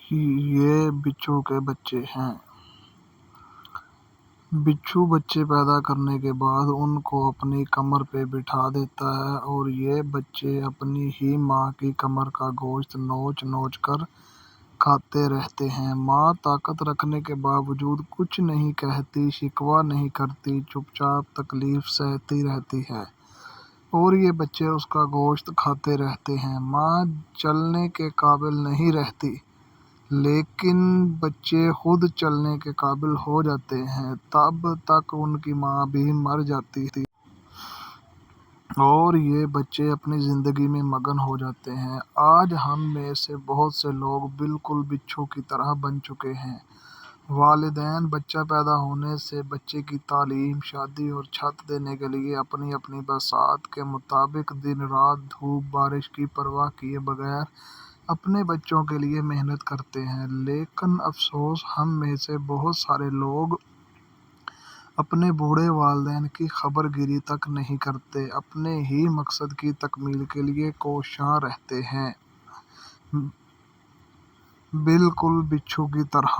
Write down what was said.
یہ بچھو کے بچے ہیں۔ بچھو بچے پیدا کرنے کے بعد ان کو اپنی کمر پہ بٹھا دیتا ہے اور یہ بچے اپنی ہی ماں کی کمر کا گوشت نوچ نوچ کر کھاتے رہتے ہیں۔ ماں طاقت رکھنے کے باوجود کچھ نہیں کہتی، شکوہ نہیں کرتی، چپ چاپ تکلیف سہتی رہتی ہے اور یہ بچے اس کا گوشت کھاتے رہتے ہیں۔ ماں چلنے کے قابل نہیں رہتی، لیکن بچے خود چلنے کے قابل ہو جاتے ہیں۔ تب تک ان کی ماں بھی مر جاتی ہے اور یہ بچے اپنی زندگی میں مگن ہو جاتے ہیں۔ آج ہم میں سے بہت سے لوگ بالکل بچھو کی طرح بن چکے ہیں۔ والدین بچہ پیدا ہونے سے بچے کی تعلیم، شادی اور چھت دینے کے لیے اپنی اپنی بساط کے مطابق دن رات، دھوپ بارش کی پرواہ کیے بغیر اپنے بچوں کے لیے محنت کرتے ہیں۔ لیکن افسوس، ہم میں سے بہت سارے لوگ اپنے بوڑھے والدین کی خبر گیری تک نہیں کرتے، اپنے ہی مقصد کی تکمیل کے لیے کوشاں رہتے ہیں، بالکل بچھو کی طرح۔